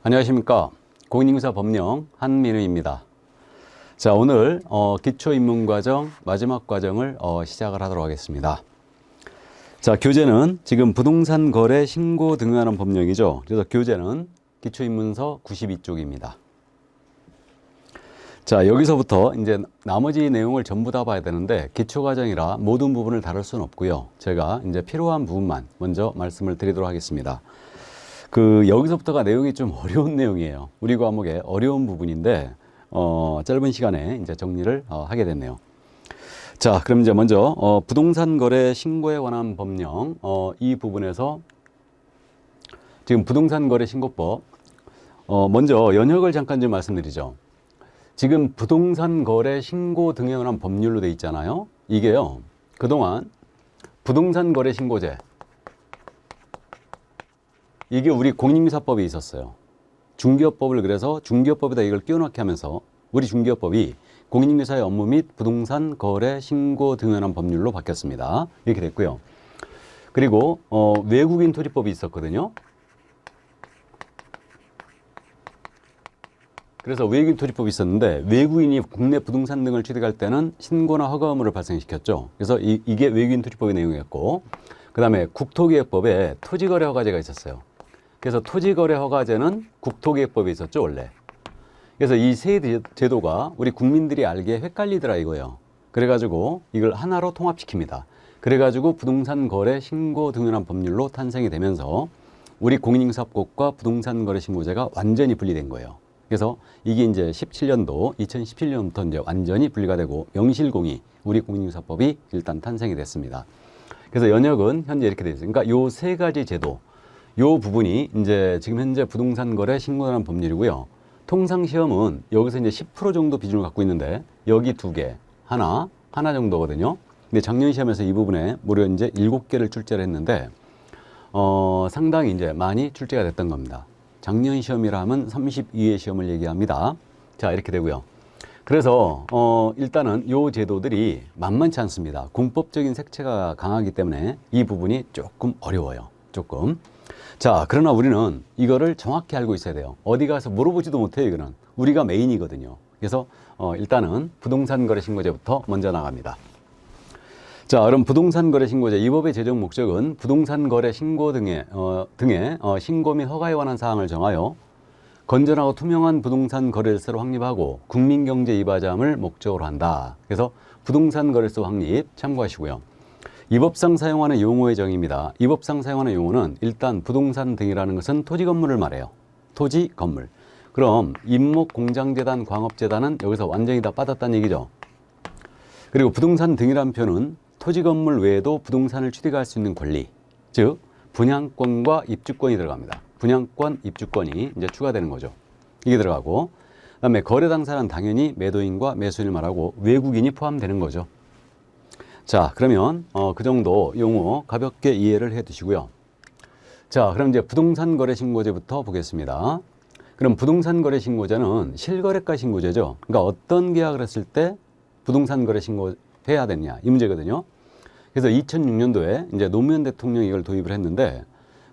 안녕하십니까. 공인중개사 법령 한민우입니다. 자, 오늘 기초입문과정 마지막 과정을 시작을 하도록 하겠습니다. 자, 교재는 지금 부동산 거래 신고 등에 관한 법령이죠. 그래서 교재는 기초입문서 92쪽입니다. 자, 여기서부터 이제 나머지 내용을 전부 다 봐야 되는데 기초과정이라 모든 부분을 다룰 수는 없고요. 제가 이제 필요한 부분만 먼저 말씀을 드리도록 하겠습니다. 여기서부터가 내용이 좀 어려운 내용이에요. 우리 과목의 어려운 부분인데, 짧은 시간에 이제 정리를 하게 됐네요. 자, 그럼 이제 먼저, 부동산 거래 신고에 관한 법령, 이 부분에서 지금 부동산 거래 신고법, 먼저 연역을 잠깐 좀 말씀드리죠. 지금 부동산 거래 신고 등에 관한 법률로 돼 있잖아요. 이게요, 그동안 부동산 거래 신고제, 이게 우리 공인중개사법에 있었어요. 중개업법을 그래서 중개업법에다 이걸 끼워넣게 하면서 우리 중개업법이 공인중개사의 업무 및 부동산 거래 신고 등에 관한 법률로 바뀌었습니다. 이렇게 됐고요. 그리고 외국인 토지법이 있었거든요. 그래서 외국인 토지법이 있었는데 외국인이 국내 부동산 등을 취득할 때는 신고나 허가 의무를 발생시켰죠. 그래서 이게 외국인 토지법의 내용이었고, 그 다음에 국토기획법에 토지거래 허가제가 있었어요. 그래서 토지거래 허가제는 국토기획법에 있었죠, 원래. 그래서 이 세 제도가 우리 국민들이 알기에 헷갈리더라 이거예요. 그래가지고 이걸 하나로 통합시킵니다. 그래가지고 부동산 거래 신고 등에 관한 법률로 탄생이 되면서 우리 공인중개사법과 부동산 거래 신고제가 완전히 분리된 거예요. 그래서 이게 이제 2017년부터 이제 완전히 분리가 되고 명실공히 우리 공인중개사법이 일단 탄생이 됐습니다. 그래서 연역은 현재 이렇게 되어 있어요. 그러니까 요 세 가지 제도, 요 부분이 이제 지금 현재 부동산 거래 신고라는 법률이고요. 통상 시험은 여기서 이제 10% 정도 비중을 갖고 있는데 여기 두 개, 하나 정도거든요. 근데 작년 시험에서 이 부분에 무려 이제 7개를 출제를 했는데 상당히 이제 많이 출제가 됐던 겁니다. 작년 시험이라 하면 32회 시험을 얘기합니다. 자, 이렇게 되고요. 그래서 일단은 요 제도들이 만만치 않습니다. 공법적인 색채가 강하기 때문에 이 부분이 조금 어려워요. 조금. 자, 그러나 우리는 이거를 정확히 알고 있어야 돼요. 어디 가서 물어보지도 못해요, 이거는. 우리가 메인이거든요. 그래서 일단은 부동산 거래 신고제부터 먼저 나갑니다. 자, 그럼 부동산 거래 신고제, 이 법의 제정 목적은 부동산 거래 신고 등의 신고 및 허가에 관한 사항을 정하여 건전하고 투명한 부동산 거래일서를 확립하고 국민경제 이바지함을 목적으로 한다. 그래서 부동산 거래일서 확립 참고하시고요. 이 법상 사용하는 용어의 정의입니다. 이 법상 사용하는 용어는 일단 부동산 등이라는 것은 토지 건물을 말해요. 토지 건물. 그럼 임목 공장재단 광업재단은 여기서 완전히 다 빠졌다는 얘기죠. 그리고 부동산 등이라는 표현은 토지 건물 외에도 부동산을 취득할 수 있는 권리, 즉 분양권과 입주권이 들어갑니다. 분양권, 입주권이 이제 추가되는 거죠. 이게 들어가고, 그다음에 거래 당사자는 당연히 매도인과 매수인을 말하고 외국인이 포함되는 거죠. 자, 그러면 그 정도 용어 가볍게 이해를 해 두시고요. 자, 그럼 이제 부동산 거래 신고제부터 보겠습니다. 그럼 부동산 거래 신고제는 실거래가 신고제죠. 그러니까 어떤 계약을 했을 때 부동산 거래 신고해야 되느냐 이 문제거든요. 그래서 2006년도에 이제 노무현 대통령이 이걸 도입을 했는데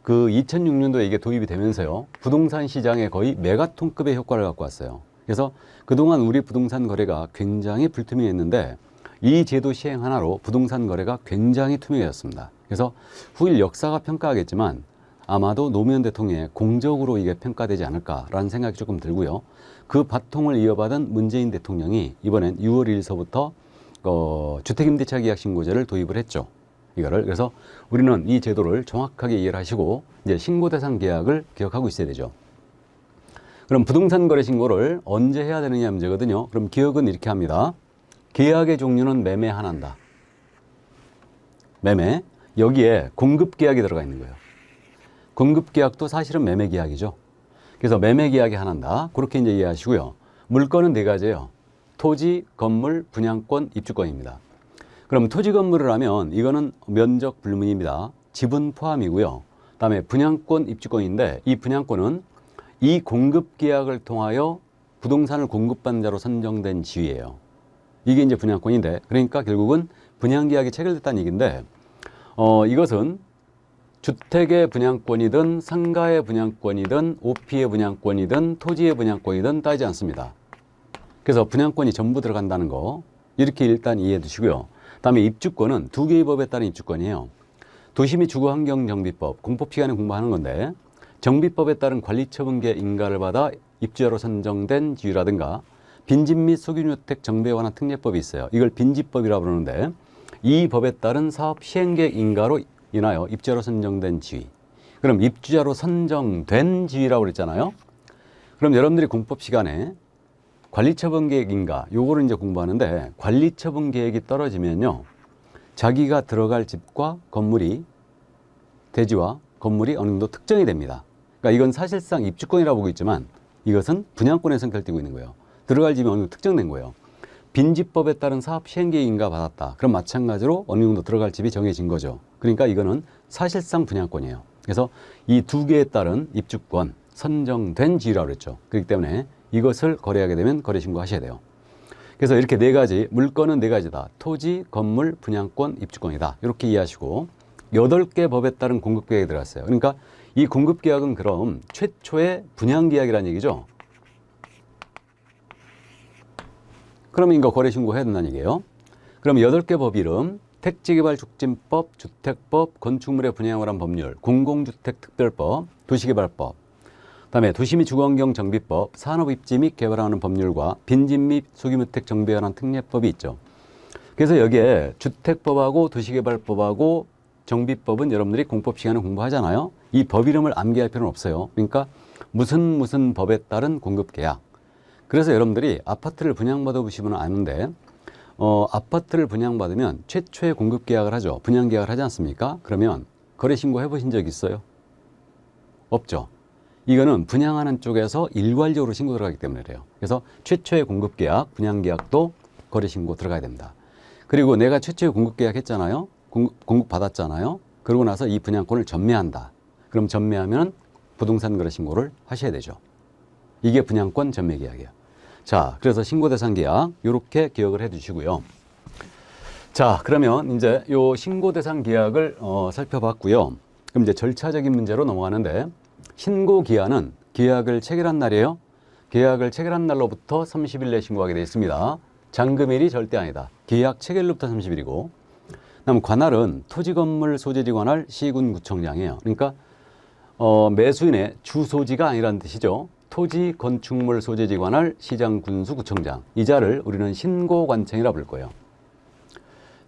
그 2006년도에 이게 도입이 되면서요, 부동산 시장에 거의 메가톤급의 효과를 갖고 왔어요. 그래서 그동안 우리 부동산 거래가 굉장히 불투명했는데 이 제도 시행 하나로 부동산 거래가 굉장히 투명해졌습니다. 그래서 후일 역사가 평가하겠지만 아마도 노무현 대통령의 공적으로 이게 평가되지 않을까라는 생각이 조금 들고요. 그 바통을 이어받은 문재인 대통령이 이번엔 6월 1일서부터 주택임대차 계약 신고제를 도입을 했죠. 이거를. 그래서 우리는 이 제도를 정확하게 이해를 하시고 이제 신고 대상 계약을 기억하고 있어야 되죠. 그럼 부동산 거래 신고를 언제 해야 되느냐 문제거든요. 그럼 기억은 이렇게 합니다. 계약의 종류는 매매 하나다. 매매. 여기에 공급계약이 들어가 있는 거예요. 공급계약도 사실은 매매계약이죠. 그래서 매매계약이 하나다. 그렇게 이제 이해하시고요. 물건은 네 가지예요. 토지, 건물, 분양권, 입주권입니다. 그럼 토지 건물을 하면 이거는 면적 불문입니다. 지분 포함이고요. 그다음에 분양권, 입주권인데 이 분양권은 이 공급계약을 통하여 부동산을 공급받는 자로 선정된 지위예요. 이게 이제 분양권인데, 그러니까 결국은 분양계약이 체결됐다는 얘기인데, 이것은 주택의 분양권이든 상가의 분양권이든 오피의 분양권이든 토지의 분양권이든 따지지 않습니다. 그래서 분양권이 전부 들어간다는 거 이렇게 일단 이해해 두시고요. 다음에 입주권은 두 개의 법에 따른 입주권이에요. 도시 및 주거환경정비법, 공법 시간에 공부하는 건데 정비법에 따른 관리처분계 인가를 받아 입주자로 선정된 지위라든가 빈집 및 소규모주택 정비에 관한 특례법이 있어요. 이걸 빈집법이라고 부르는데 이 법에 따른 사업 시행계획 인가로 인하여 입주자로 선정된 지위. 그럼 입주자로 선정된 지위라고 그랬잖아요. 그럼 여러분들이 공법 시간에 관리처분계획 인가 요거를 이제 공부하는데 관리처분계획이 떨어지면요. 자기가 들어갈 집과 건물이 대지와 건물이 어느 정도 특정이 됩니다. 그러니까 이건 사실상 입주권이라고 보고 있지만 이것은 분양권에 선결되고 있는 거예요. 들어갈 집이 어느 정도 특정된 거예요. 빈집법에 따른 사업 시행계획 인가 받았다. 그럼 마찬가지로 어느 정도 들어갈 집이 정해진 거죠. 그러니까 이거는 사실상 분양권이에요. 그래서 이 두 개에 따른 입주권 선정된 지위라고 그랬죠. 그렇기 때문에 이것을 거래하게 되면 거래신고 하셔야 돼요. 그래서 이렇게 네 가지, 물건은 네 가지다. 토지, 건물, 분양권, 입주권이다. 이렇게 이해하시고 8개 법에 따른 공급계약이 들어갔어요. 그러니까 이 공급계약은 그럼 최초의 분양계약이라는 얘기죠. 그러면 이거 거래신고 해야 된다는 얘기예요. 그럼 8개 법 이름, 택지개발촉진법, 주택법, 건축물의 분양을 한 법률, 공공주택특별법, 도시개발법, 그다음에 도시 및 주거환경정비법, 산업입지 및 개발하는 법률과 빈집 및 소규모주택 정비에 관한 특례법이 있죠. 그래서 여기에 주택법하고 도시개발법하고 정비법은 여러분들이 공법 시간에 공부하잖아요. 이 법 이름을 암기할 필요는 없어요. 그러니까 무슨 법에 따른 공급계약. 그래서 여러분들이 아파트를 분양받아 보시면 아는데 아파트를 분양받으면 최초의 공급계약을 하죠. 분양계약을 하지 않습니까? 그러면 거래신고 해보신 적 있어요? 없죠. 이거는 분양하는 쪽에서 일괄적으로 신고 들어가기 때문에 그래요. 그래서 최초의 공급계약, 분양계약도 거래신고 들어가야 됩니다. 그리고 내가 최초의 공급계약 했잖아요. 공급받았잖아요. 그러고 나서 이 분양권을 전매한다. 그럼 전매하면 부동산 거래신고를 하셔야 되죠. 이게 분양권 전매계약이에요. 자, 그래서 신고대상 계약 이렇게 기억을 해 두시고요. 자, 그러면 이제 요 신고대상 계약을 살펴봤고요. 그럼 이제 절차적인 문제로 넘어가는데 신고 기한은 계약을 체결한 날이에요. 계약을 체결한 날로부터 30일 내 신고하게 되어 있습니다. 잔금일이 절대 아니다. 계약 체결로부터 30일이고 그다음 관할은 토지건물 소재지 관할 시군구청장이에요. 그러니까 매수인의 주소지가 아니라는 뜻이죠. 토지 건축물 소재지 관할 시장 군수 구청장. 이 자를 우리는 신고관청이라 부를 거예요.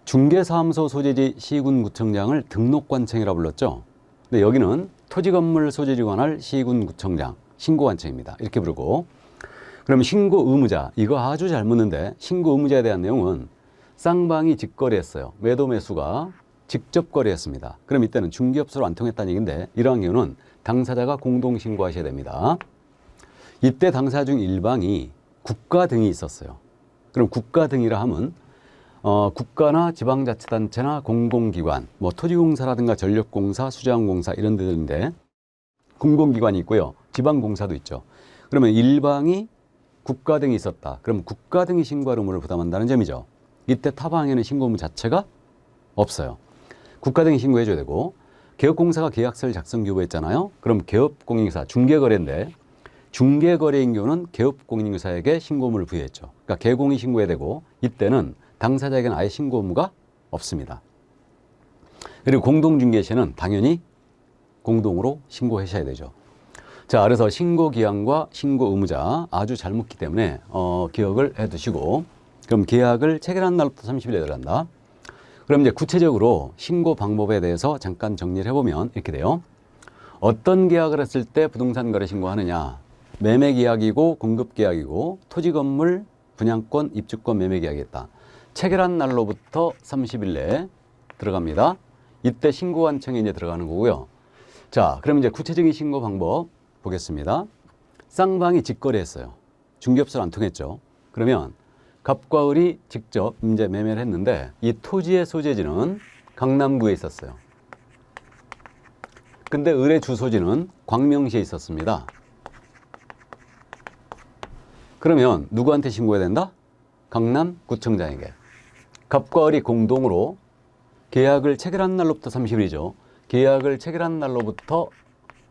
중개사무소 소재지 시군구청장을 등록관청이라 불렀죠. 근데 여기는 토지건물 소재지 관할 시군구청장, 신고관청입니다. 이렇게 부르고. 그럼 신고 의무자, 이거 아주 잘 묻는데 신고 의무자에 대한 내용은 쌍방이 직거래했어요. 매도 매수가 직접 거래했습니다. 그럼 이때는 중개업소로 안 통했다는 얘기인데 이러한 경우는 당사자가 공동 신고하셔야 됩니다. 이때 당사자 중 일방이 국가 등이 있었어요. 그럼 국가 등이라 하면 국가나 지방자치단체나 공공기관, 뭐 토지공사라든가 전력공사, 수자원공사 이런 데들인데 공공기관이 있고요. 지방공사도 있죠. 그러면 일방이 국가 등이 있었다. 그럼 국가 등이 신고할 의무를 부담한다는 점이죠. 이때 타방에는 신고 의무 자체가 없어요. 국가 등이 신고해줘야 되고 개업공사가 계약서를 작성 교부했잖아요. 그럼 개업공인사 중개거래인데 중개거래인 경우는 개업공인사에게 신고 의무를 부여했죠. 그러니까 개공이 신고해야 되고 이때는 당사자에게는 아예 신고 의무가 없습니다. 그리고 공동중개시는 당연히 공동으로 신고하셔야 되죠. 자, 그래서 신고기한과 신고 의무자 아주 잘 묻기 때문에 기억을 해 두시고 그럼 계약을 체결한 날부터 30일에 들어간다. 그럼 이제 구체적으로 신고 방법에 대해서 잠깐 정리를 해보면 이렇게 돼요. 어떤 계약을 했을 때 부동산 거래 신고하느냐. 매매계약이고 공급계약이고 토지건물 분양권 입주권 매매계약이었다. 체결한 날로부터 30일 내에 들어갑니다. 이때 신고관청에 이제 들어가는 거고요. 자, 그럼 이제 구체적인 신고 방법 보겠습니다. 쌍방이 직거래했어요. 중개업소로 안 통했죠. 그러면 갑과 을이 직접 이제 매매를 했는데 이 토지의 소재지는 강남구에 있었어요. 근데 을의 주소지는 광명시에 있었습니다. 그러면 누구한테 신고해야 된다? 강남구청장에게. 갑과 을이 공동으로 계약을 체결한 날로부터 30일이죠. 계약을 체결한 날로부터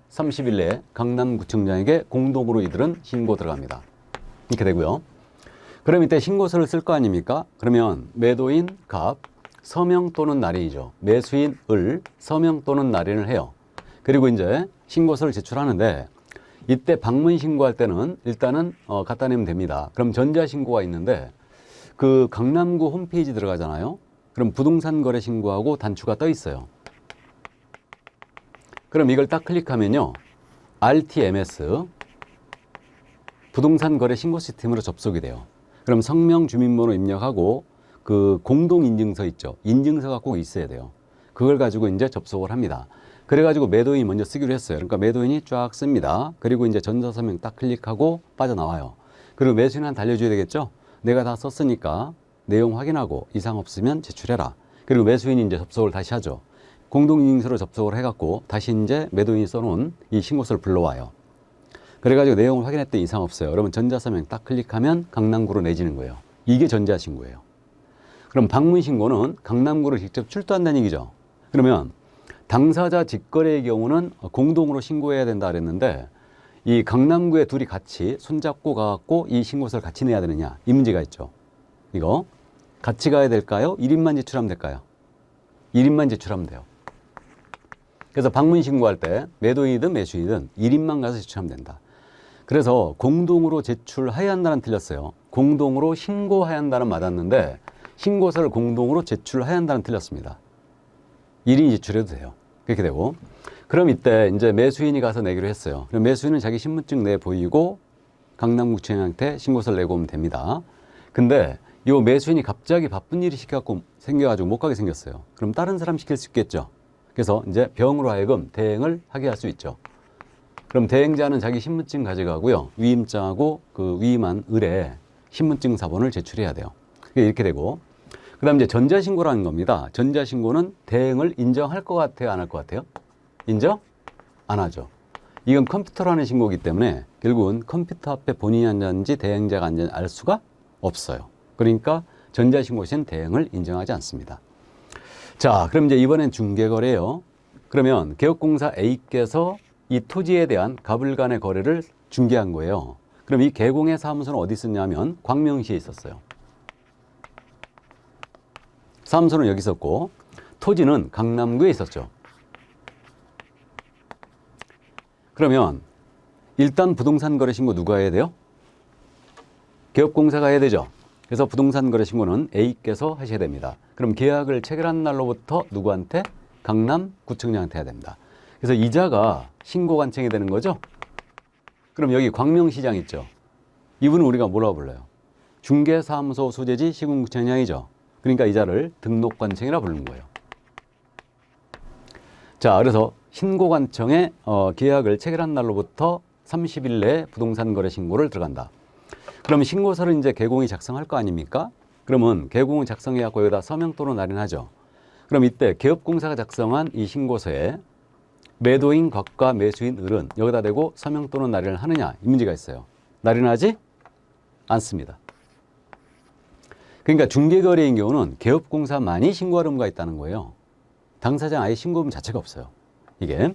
30일 내에 강남구청장에게 공동으로 이들은 신고 들어갑니다. 이렇게 되고요. 그럼 이때 신고서를 쓸 거 아닙니까? 그러면 매도인 갑, 서명 또는 날인이죠. 매수인 을, 서명 또는 날인을 해요. 그리고 이제 신고서를 제출하는데 이때 방문 신고할 때는 일단은 갖다 내면 됩니다. 그럼 전자신고가 있는데 그 강남구 홈페이지 들어가잖아요. 그럼 부동산 거래 신고하고 단추가 떠 있어요. 그럼 이걸 딱 클릭하면요. RTMS 부동산 거래 신고 시스템으로 접속이 돼요. 그럼 성명 주민번호 입력하고 그 공동인증서 있죠. 인증서가 꼭 있어야 돼요. 그걸 가지고 이제 접속을 합니다. 그래가지고 매도인이 먼저 쓰기로 했어요. 그러니까 매도인이 쫙 씁니다. 그리고 이제 전자서명 딱 클릭하고 빠져나와요. 그리고 매수인한테 알려줘야 되겠죠. 내가 다 썼으니까 내용 확인하고 이상 없으면 제출해라. 그리고 매수인이 이제 접속을 다시 하죠. 공동인증서로 접속을 해갖고 다시 이제 매도인이 써놓은 이 신고서를 불러와요. 그래가지고 내용을 확인했더니 이상 없어요. 그러면 전자서명 딱 클릭하면 강남구로 내지는 거예요. 이게 전자신고예요. 그럼 방문신고는 강남구를 직접 출두한다는 얘기죠. 그러면 당사자 직거래의 경우는 공동으로 신고해야 된다 그랬는데 이 강남구에 둘이 같이 손잡고 가갖고 이 신고서를 같이 내야 되느냐 이 문제가 있죠. 이거 같이 가야 될까요? 1인만 제출하면 될까요? 1인만 제출하면 돼요. 그래서 방문 신고할 때 매도인이든 매수인이든 1인만 가서 제출하면 된다. 그래서 공동으로 제출해야 한다는 틀렸어요. 공동으로 신고해야 한다는 맞았는데 신고서를 공동으로 제출해야 한다는 틀렸습니다. 1인이 제출해도 돼요. 그렇게 되고 그럼 이때 이제 매수인이 가서 내기로 했어요. 그럼 매수인은 자기 신분증 내 보이고 강남구청장한테 신고서를 내고 오면 됩니다. 근데 이 매수인이 갑자기 바쁜 일이 생겨가지고 못 가게 생겼어요. 그럼 다른 사람 시킬 수 있겠죠. 그래서 이제 병으로 하여금 대행을 하게 할 수 있죠. 그럼 대행자는 자기 신분증 가져가고요. 위임장하고 그 위임한 을에 신분증 사본을 제출해야 돼요. 이렇게 되고 그 다음 이제 전자신고라는 겁니다. 전자신고는 대행을 인정할 것 같아요? 안 할 것 같아요? 인정? 안 하죠. 이건 컴퓨터로 하는 신고이기 때문에 결국은 컴퓨터 앞에 본인이 앉았는지 대행자가 앉았는지 알 수가 없어요. 그러니까 전자신고 시엔 대행을 인정하지 않습니다. 자, 그럼 이제 이번엔 중개거래예요. 그러면 개업공사 A께서 이 토지에 대한 갑을 간의 거래를 중개한 거예요. 그럼 이 개공의 사무소는 어디 있었냐면 광명시에 있었어요. 사무소는 여기 있었고 토지는 강남구에 있었죠. 그러면 일단 부동산 거래 신고 누가 해야 돼요? 개업공사가 해야 되죠. 그래서 부동산 거래 신고는 A께서 하셔야 됩니다. 그럼 계약을 체결한 날로부터 누구한테? 강남구청장한테 해야 됩니다. 그래서 이자가 신고관청이 되는 거죠. 그럼 여기 광명시장 있죠. 이분은 우리가 뭐라고 불러요? 중개사무소 소재지 시군구청장이죠. 그러니까 이자를 등록관청이라 부르는 거예요. 자, 그래서 신고관청에 계약을 체결한 날로부터 30일 내에 부동산 거래 신고를 들어간다. 그러면 신고서를 이제 개공이 작성할 거 아닙니까? 그러면 개공을 작성해갖고 여기다 서명 또는 날인하죠. 그럼 이때 개업공사가 작성한 이 신고서에 매도인 곽과 매수인 을은 여기다 대고 서명 또는 날인을 하느냐 이 문제가 있어요. 날인하지 않습니다. 그러니까 중개거래인 경우는 개업공사만이 신고할 의무가 있다는 거예요. 당사자는 아예 신고 의무 자체가 없어요. 이게.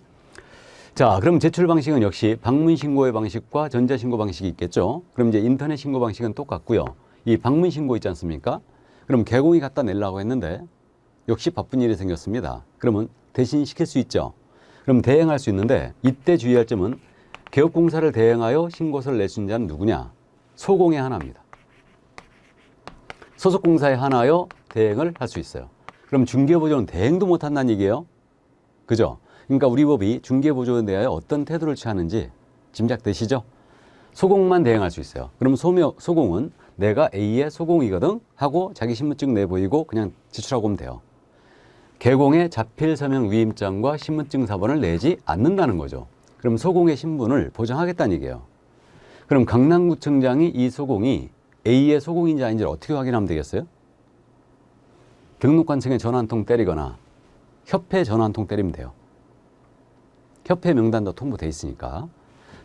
자, 그럼 제출 방식은 역시 방문 신고의 방식과 전자 신고 방식이 있겠죠. 그럼 이제 인터넷 신고 방식은 똑같고요. 이 방문 신고 있지 않습니까? 그럼 개공이 갖다 내려고 했는데 역시 바쁜 일이 생겼습니다. 그러면 대신 시킬 수 있죠. 그럼 대행할 수 있는데 이때 주의할 점은 개업공사를 대행하여 신고서를 낼 수 있는 자는 누구냐? 소공의 하나입니다. 소속공사에 하나여 대행을 할 수 있어요. 그럼 중개보조는 대행도 못한다는 얘기예요. 그죠? 그러니까 우리 법이 중개보조에 대하여 어떤 태도를 취하는지 짐작되시죠? 소공만 대행할 수 있어요. 그럼 소공은 내가 A의 소공이거든 하고 자기 신분증 내보이고 그냥 제출하고 오면 돼요. 개공의 자필서명 위임장과 신분증 사본을 내지 않는다는 거죠. 그럼 소공의 신분을 보장하겠다는 얘기예요. 그럼 강남구청장이 이 소공이 A의 소공인지 아닌지 어떻게 확인하면 되겠어요? 등록관청에 전화 한 통 때리거나 협회 전화 한 통 때리면 돼요. 협회 명단도 통보돼 있으니까.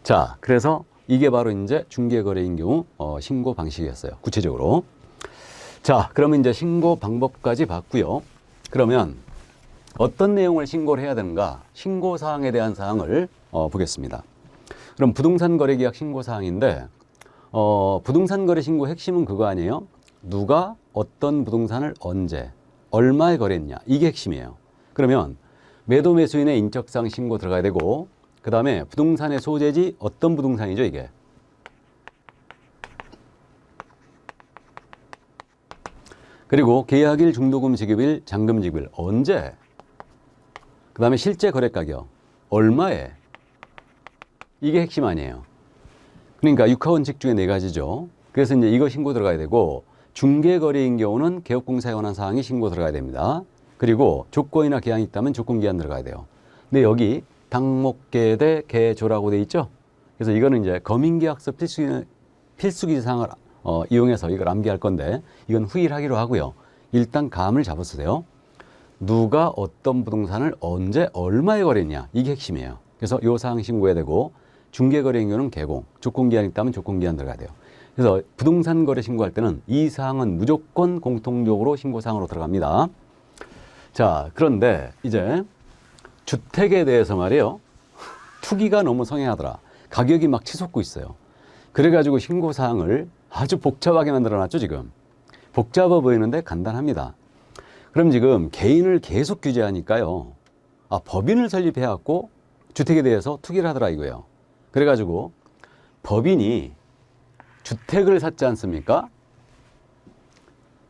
자, 그래서 이게 바로 이제 중개거래인 경우 신고 방식이었어요. 구체적으로. 자, 그러면 이제 신고 방법까지 봤고요. 그러면 어떤 내용을 신고를 해야 되는가? 신고사항에 대한 사항을 보겠습니다. 그럼 부동산 거래계약 신고사항인데 부동산 거래 신고 핵심은 그거 아니에요? 누가 어떤 부동산을 언제 얼마에 거래했냐, 이게 핵심이에요. 그러면 매도 매수인의 인적사항 신고 들어가야 되고, 그 다음에 부동산의 소재지 어떤 부동산이죠 이게. 그리고 계약일, 중도금 지급일, 잔금 지급일 언제, 그 다음에 실제 거래가격 얼마에, 이게 핵심 아니에요. 그러니까 육하원칙 중에 4가지죠. 그래서 이제 이거 신고 들어가야 되고, 중개거래인 경우는 개업공사에 관한 사항이 신고 들어가야 됩니다. 그리고 조건이나 계약이 있다면 조건기한 들어가야 돼요. 근데 여기 당목계 개조라고 돼 있죠. 그래서 이거는 이제 검인계약서 필수기사항을 이용해서 이걸 암기할 건데, 이건 후일 하기로 하고요. 일단 감을 잡으세요. 누가 어떤 부동산을 언제 얼마에 거래했냐, 이게 핵심이에요. 그래서 이 사항 신고해야 되고, 중개거래인 경우는 개공, 조건기한이 있다면 조건기한 들어가야 돼요. 그래서 부동산 거래 신고할 때는 이 사항은 무조건 공통적으로 신고사항으로 들어갑니다. 자, 그런데 이제 주택에 대해서 말이에요. 투기가 너무 성행하더라. 가격이 막 치솟고 있어요. 그래가지고 신고사항을 아주 복잡하게 만들어놨죠, 지금. 복잡해 보이는데 간단합니다. 그럼 지금 개인을 계속 규제하니까요. 법인을 설립해갖고 주택에 대해서 투기를 하더라 이거예요. 그래가지고 법인이 주택을 샀지 않습니까?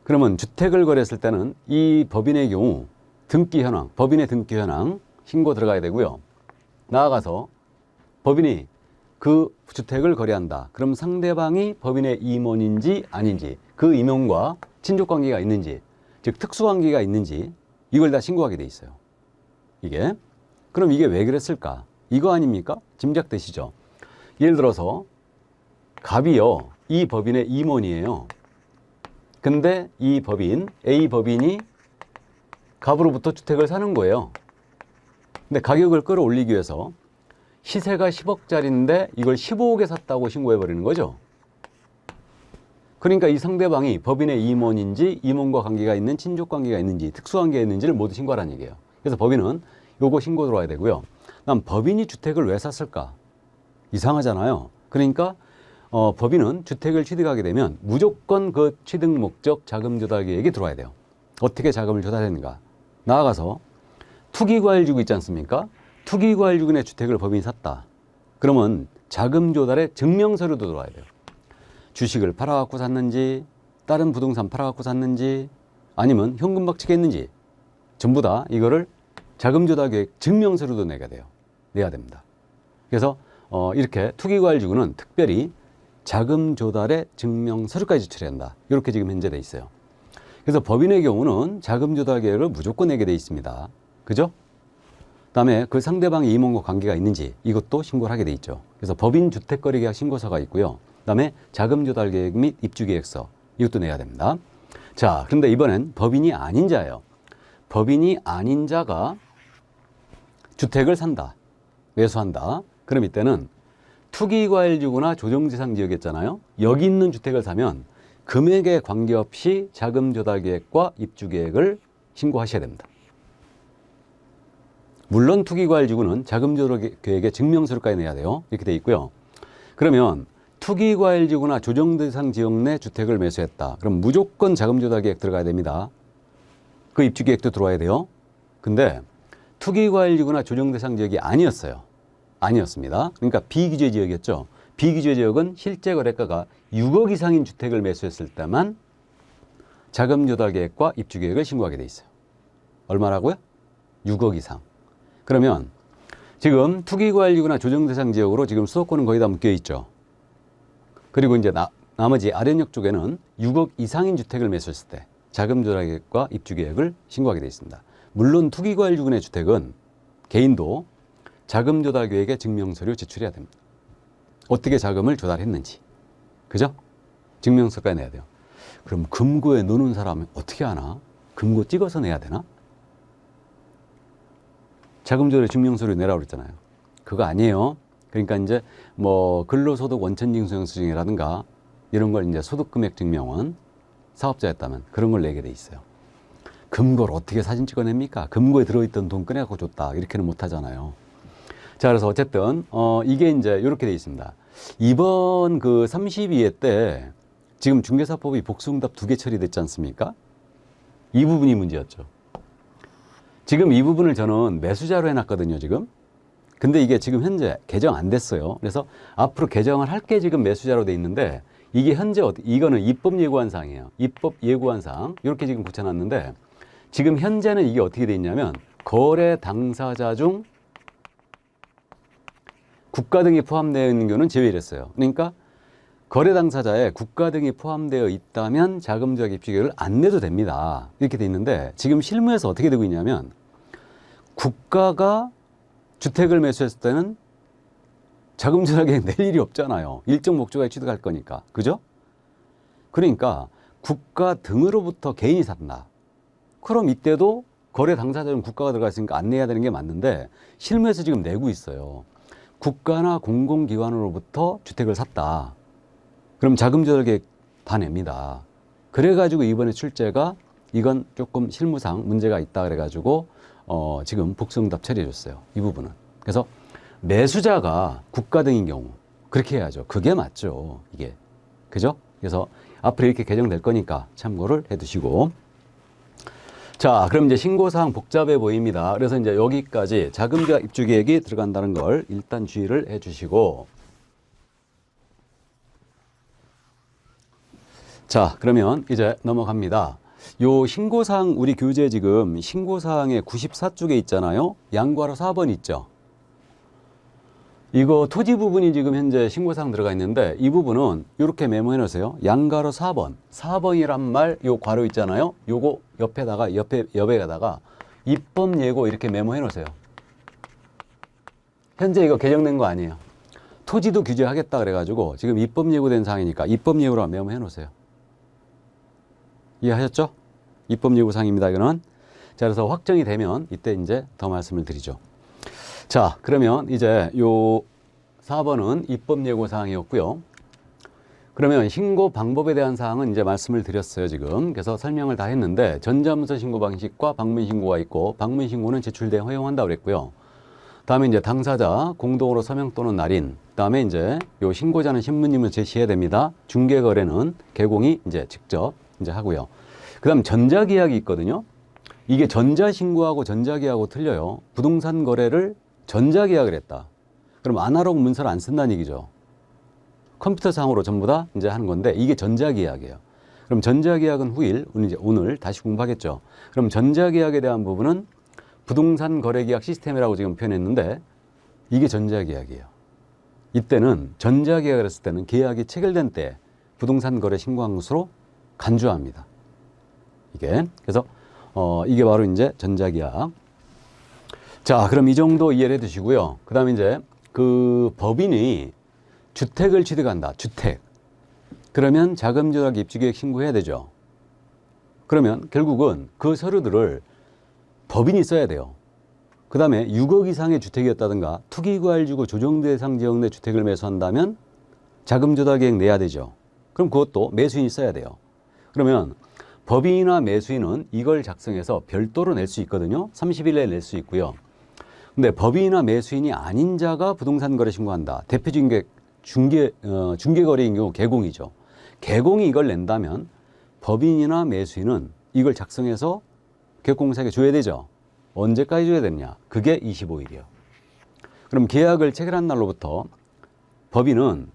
그러면 주택을 거래했을 때는 이 법인의 경우 등기 현황, 법인의 등기 현황 신고 들어가야 되고요. 나아가서 법인이 그 주택을 거래한다. 그럼 상대방이 법인의 임원인지 아닌지, 그 임원과 친족관계가 있는지, 즉 특수관계가 있는지, 이걸 다 신고하게 돼 있어요. 이게. 그럼 이게 왜 그랬을까? 이거 아닙니까? 짐작되시죠? 예를 들어서 갑이요, 이 법인의 임원이에요. 근데 이 법인, A 법인이 갑으로부터 주택을 사는 거예요. 근데 가격을 끌어올리기 위해서 시세가 10억짜리인데 이걸 15억에 샀다고 신고해버리는 거죠. 그러니까 이 상대방이 법인의 임원인지, 임원과 관계가 있는 친족관계가 있는지, 특수관계가 있는지를 모두 신고하라는 얘기예요. 그래서 법인은 요거 신고 들어와야 되고요. 그다음 법인이 주택을 왜 샀을까? 이상하잖아요. 그러니까 법인은 주택을 취득하게 되면 무조건 그 취득 목적 자금 조달 계획이 들어와야 돼요. 어떻게 자금을 조달했는가? 나아가서 투기과일주고 있지 않습니까? 투기과일주군의 주택을 법인이 샀다. 그러면 자금 조달의 증명서류도 들어와야 돼요. 주식을 팔아갖고 샀는지, 다른 부동산 팔아갖고 샀는지, 아니면 현금 박치했는지, 전부 다 이거를 자금 조달 계획 증명서류도 내야 됩니다. 그래서 이렇게 투기과일주군은 특별히 자금 조달의 증명서류까지 제출해야 한다. 이렇게 지금 현재 돼 있어요. 그래서 법인의 경우는 자금 조달 계획을 무조건 내게 돼 있습니다. 그죠? 그다음에 그 상대방의 임원과 관계가 있는지 이것도 신고를 하게 돼 있죠. 그래서 법인 주택거래계약 신고서가 있고요. 그다음에 자금 조달 계획 및 입주 계획서, 이것도 내야 됩니다. 자, 그런데 이번엔 법인이 아닌 자예요. 법인이 아닌 자가 주택을 산다, 매수한다. 그럼 이때는 투기과일지구나 조정지상 지역이었잖아요. 여기 있는 주택을 사면 금액에 관계없이 자금 조달 계획과 입주 계획을 신고하셔야 됩니다. 물론 투기과일지구는 자금 조달 계획의 증명서류까지 내야 돼요. 이렇게 돼 있고요. 그러면 투기과일지구나 조정대상 지역 내 주택을 매수했다. 그럼 무조건 자금 조달 계획 들어가야 됩니다. 그 입주 계획도 들어와야 돼요. 근데 투기과일지구나 조정대상 지역이 아니었습니다. 그러니까 비규제 지역이었죠. 비규제 지역은 실제 거래가가 6억 이상인 주택을 매수했을 때만 자금 조달 계획과 입주 계획을 신고하게 돼 있어요. 얼마라고요? 6억 이상. 그러면 지금 투기과일지구나 조정대상 지역으로 지금 수도권은 거의 다 묶여 있죠. 그리고 이제 나머지 아련역 쪽에는 6억 이상인 주택을 매수했을 때 자금 조달 계획과 입주 계획을 신고하게 돼 있습니다. 물론 투기과일지구의 주택은 개인도 자금 조달 계획의 증명서류 제출해야 됩니다. 어떻게 자금을 조달했는지. 그죠? 증명서까지 내야 돼요. 그럼 금고에 넣는 사람은 어떻게 하나? 금고 찍어서 내야 되나? 자금 조달 증명서류 내라고 그랬잖아요. 그거 아니에요. 그러니까 이제 뭐 근로소득 원천징수영수증이라든가 이런 걸 이제 소득금액 증명원 사업자였다면 그런 걸 내게 돼 있어요. 금고를 어떻게 사진 찍어냅니까? 금고에 들어있던 돈 꺼내갖고 줬다. 이렇게는 못 하잖아요. 자, 그래서 어쨌든, 이게 이제 이렇게 돼 있습니다. 이번 그 32회 때 지금 중개사법이 복수응답 2개 처리됐지 않습니까? 이 부분이 문제였죠. 지금 이 부분을 저는 매수자로 해놨거든요, 지금. 근데 이게 지금 현재 개정 안 됐어요. 그래서 앞으로 개정을 할 게 지금 매수자로 돼 있는데 이게 현재 이거는 입법 예고한 사항이에요. 입법 예고한 사항. 이렇게 지금 붙여놨는데 지금 현재는 이게 어떻게 돼 있냐면 거래 당사자 중 국가 등이 포함되어 있는 경우는 제외를 했어요. 그러니까 거래 당사자에 국가 등이 포함되어 있다면 자금조작 입주계획을 안 내도 됩니다. 이렇게 돼 있는데 지금 실무에서 어떻게 되고 있냐면 국가가 주택을 매수했을 때는 자금조작에 낼 일이 없잖아요. 일정 목적에 취득할 거니까. 그죠? 그러니까 국가 등으로부터 개인이 산다. 그럼 이때도 거래 당사자는 국가가 들어가 있으니까 안 내야 되는 게 맞는데 실무에서 지금 내고 있어요. 국가나 공공기관으로부터 주택을 샀다. 그럼 자금조작 계획 다 냅니다. 그래가지고 이번에 출제가 이건 조금 실무상 문제가 있다 그래가지고 지금 복수응답 처리해줬어요. 이 부분은. 그래서 매수자가 국가 등인 경우 그렇게 해야죠. 그게 맞죠. 이게. 그죠? 그래서 앞으로 이렇게 개정될 거니까 참고를 해두시고. 자, 그럼 이제 신고사항 복잡해 보입니다. 그래서 이제 여기까지 자금조작 입주계획이 들어간다는 걸 일단 주의를 해주시고. 자, 그러면 이제 넘어갑니다. 요 신고사항 우리 교재 지금 신고사항에 94쪽에 있잖아요. 양괄호 4번 있죠. 이거 토지 부분이 지금 현재 신고사항 들어가 있는데 이 부분은 이렇게 메모해 놓으세요. 양괄호 4번. 4번이란 말 요 괄호 있잖아요. 요거 옆에다가 옆에다가 입법 예고 이렇게 메모해 놓으세요. 현재 이거 개정된 거 아니에요. 토지도 규제하겠다 그래가지고 지금 입법 예고된 사항이니까 입법 예고로 메모해 놓으세요. 이해하셨죠? 입법 예고사항입니다. 이거는. 자, 그래서 확정이 되면 이때 이제 더 말씀을 드리죠. 자, 그러면 이제 요 4번은 입법 예고 사항이었고요. 그러면 신고 방법에 대한 사항은 이제 말씀을 드렸어요, 지금. 그래서 설명을 다 했는데 전자문서 신고 방식과 방문 신고가 있고 방문 신고는 제출돼 허용한다고 그랬고요. 다음에 이제 당사자 공동으로 서명 또는 날인. 그다음에 이제 요 신고자는 신부님을 제시해야 됩니다. 중개 거래는 개공이 이제 직접 이제 하고요. 그다음 전자계약이 있거든요. 이게 전자신고하고 전자계약하고 틀려요. 부동산 거래를 전자계약을 했다. 그럼 아날로그 문서를 안 쓴다는 얘기죠. 컴퓨터상으로 전부 다 이제 하는 건데 이게 전자계약이에요. 그럼 전자계약은 후일, 오늘 다시 공부하겠죠. 그럼 전자계약에 대한 부분은 부동산 거래계약 시스템이라고 지금 표현했는데 이게 전자계약이에요. 이때는 전자계약을 했을 때는 계약이 체결된 때 부동산 거래 신고한 것으로 간주합니다. 이게. 그래서 이게 바로 이제 전자계약. 자, 그럼 이 정도 이해를 해 두시고요. 그 다음에 이제 그 법인이 주택을 취득한다. 주택. 그러면 자금조작 입주계획 신고해야 되죠. 그러면 결국은 그 서류들을 법인이 써야 돼요. 그 다음에 6억 이상의 주택이었다든가 투기과일지구 조정대상 지역 내 주택을 매수한다면 자금조작 계획 내야 되죠. 그럼 그것도 매수인이 써야 돼요. 그러면 법인이나 매수인은 이걸 작성해서 별도로 낼 수 있거든요. 30일 내에 낼 수 있고요. 근데 법인이나 매수인이 아닌 자가 부동산 거래 신고한다. 대표적인 게 중개거래인 경우 개공이죠. 개공이 이걸 낸다면 법인이나 매수인은 이걸 작성해서 계획공사에게 줘야 되죠. 언제까지 줘야 되느냐? 그게 25일이요. 그럼 계약을 체결한 날로부터 법인은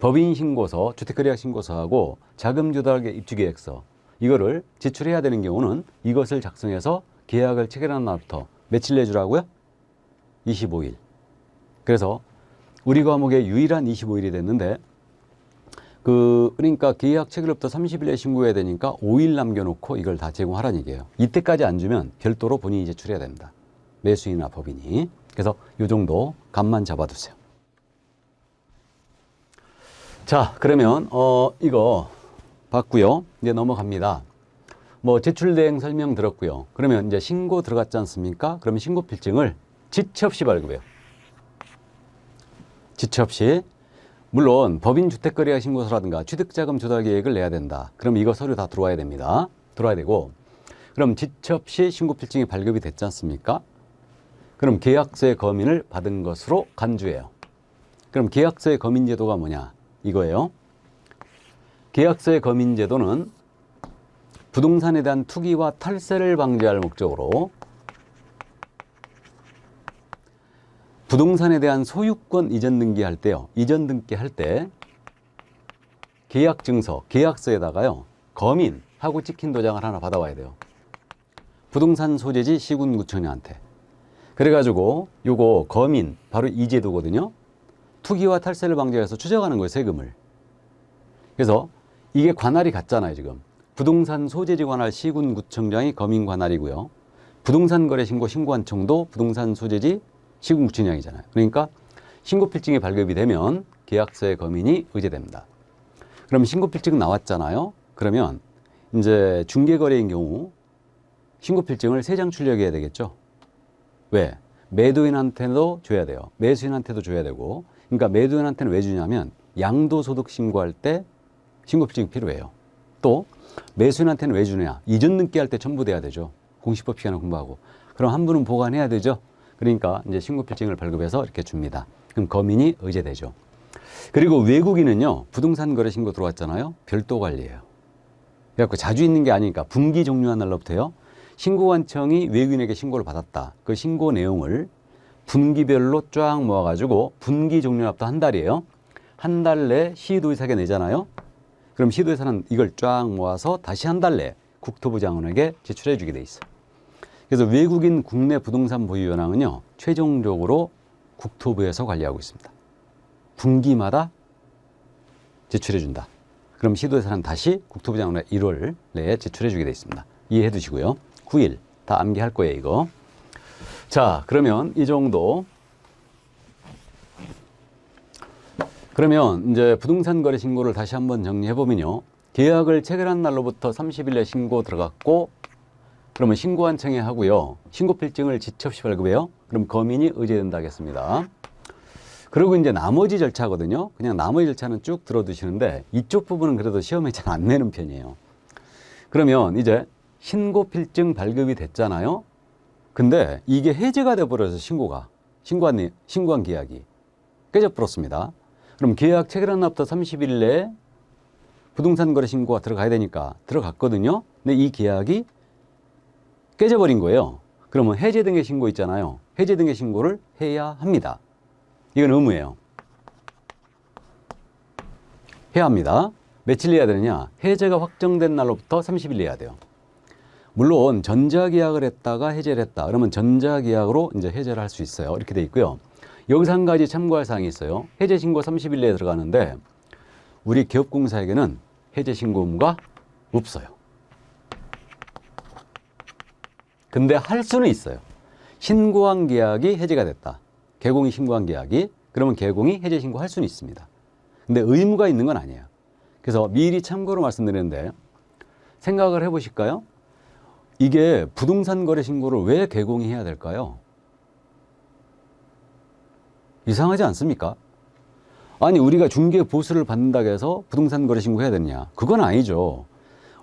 법인신고서, 주택거래약 신고서하고 자금조달 입주계획서 이거를 제출해야 되는 경우는 이것을 작성해서 계약을 체결한 날부터 며칠 내주라고요? 25일. 그래서 우리 과목의 유일한 25일이 됐는데 그러니까 계약 체결부터 30일 내에 신고해야 되니까 5일 남겨놓고 이걸 다 제공하라는 얘기예요. 이때까지 안 주면 별도로 본인이 제출해야 됩니다. 매수인이나 법인이. 그래서 이 정도 감만 잡아두세요. 자, 그러면 이거 봤고요. 이제 넘어갑니다. 뭐 제출 대행 설명 들었고요. 그러면 이제 신고 들어갔지 않습니까? 그러면 신고 필증을 지체 없이 발급해요. 지체 없이. 물론 법인 주택거래약 신고서라든가 취득자금 조달 계획을 내야 된다. 그럼 이거 서류 다 들어와야 됩니다. 들어와야 되고 그럼 지첩 시 신고 필증이 발급이 됐지 않습니까? 그럼 계약서의 검인을 받은 것으로 간주해요. 그럼 계약서의 검인 제도가 뭐냐? 이거예요. 계약서의 검인 제도는 부동산에 대한 투기와 탈세를 방지할 목적으로 부동산에 대한 소유권 이전 등기할 때요. 이전 등기할 때 계약증서, 계약서에다가요. 검인하고 찍힌 도장을 하나 받아와야 돼요. 부동산 소재지 시군구청장한테. 그래가지고 요거 검인, 바로 이 제도거든요. 투기와 탈세를 방지해서 추적하는 거예요, 세금을. 그래서 이게 관할이 같잖아요, 지금. 부동산 소재지 관할 시군구청장이 검인 관할이고요. 부동산 거래 신고 신고관청도 부동산 소재지 시군구청장이잖아요. 그러니까 신고 필증이 발급이 되면 계약서의 검인이 의제됩니다. 그럼 신고 필증 나왔잖아요. 그러면 이제 중개거래인 경우 신고 필증을 3장 출력해야 되겠죠. 왜? 매도인한테도 줘야 돼요. 매수인한테도 줘야 되고. 그러니까 매도인한테는 왜 주냐면 양도소득 신고할 때 신고 필증이 필요해요. 또 매수인한테는 왜 주냐? 이전 등기할 때 첨부돼야 되죠. 공시법 시간을 공부하고. 그럼 한 분은 보관해야 되죠. 그러니까 이제 신고 필증을 발급해서 이렇게 줍니다. 그럼 검인이 의제되죠. 그리고 외국인은요, 부동산 거래 신고 들어왔잖아요. 별도 관리예요. 그래갖고 자주 있는 게 아니니까 분기 종료한 날로부터요. 신고관청이 외국인에게 신고를 받았다. 그 신고 내용을 분기별로 쫙 모아가지고 분기 종료납부터 한 달이에요. 한 달 내에 시도의사에 내잖아요. 그럼 시도의사는 이걸 쫙 모아서 다시 한 달 내에 국토부 장관에게 제출해 주게 돼 있어. 그래서 외국인 국내 부동산 보유 현황은요, 최종적으로 국토부에서 관리하고 있습니다. 분기마다 제출해 준다. 그럼 시도의사는 다시 국토부 장관에 1월 내에 제출해 주게 돼 있습니다. 이해해 두시고요. 9일 다 암기할 거예요, 이거. 자, 그러면 이 정도. 그러면 이제 부동산 거래 신고를 다시 한번 정리해 보면요. 계약을 체결한 날로부터 30일 내 신고 들어갔고, 그러면 신고관청에 하고요. 신고 필증을 지첩시 발급해요. 그럼 검인이 의제된다 하겠습니다. 그리고 이제 나머지 절차거든요. 그냥 나머지 절차는 쭉 들어두시는데 이쪽 부분은 그래도 시험에 잘 안 내는 편이에요. 그러면 이제 신고 필증 발급이 됐잖아요. 근데 이게 해제가 돼버려서 신고한 계약이 깨져버렸습니다. 그럼 계약 체결한 날부터 30일 내에 부동산 거래 신고가 들어가야 되니까 들어갔거든요. 근데 이 계약이 깨져버린 거예요. 그러면 해제 등의 신고 있잖아요. 해제 등의 신고를 해야 합니다. 이건 의무예요. 해야 합니다. 며칠 내야 되느냐? 해제가 확정된 날로부터 30일 내야 돼요. 물론 전자계약을 했다가 해제를 했다. 그러면 전자계약으로 이제 해제를 할 수 있어요. 이렇게 돼 있고요. 여기서 한 가지 참고할 사항이 있어요. 해제 신고 30일 내에 들어가는데 우리 기업공사에게는 해제 신고 의무가 없어요. 근데 할 수는 있어요. 신고한 계약이 해제가 됐다. 개공이 신고한 계약이. 그러면 개공이 해제 신고할 수는 있습니다. 근데 의무가 있는 건 아니에요. 그래서 미리 참고로 말씀드리는데 생각을 해보실까요? 이게 부동산 거래 신고를 왜 개공이 해야 될까요? 이상하지 않습니까? 아니 우리가 중개 보수를 받는다고 해서 부동산 거래 신고 해야 되느냐? 그건 아니죠.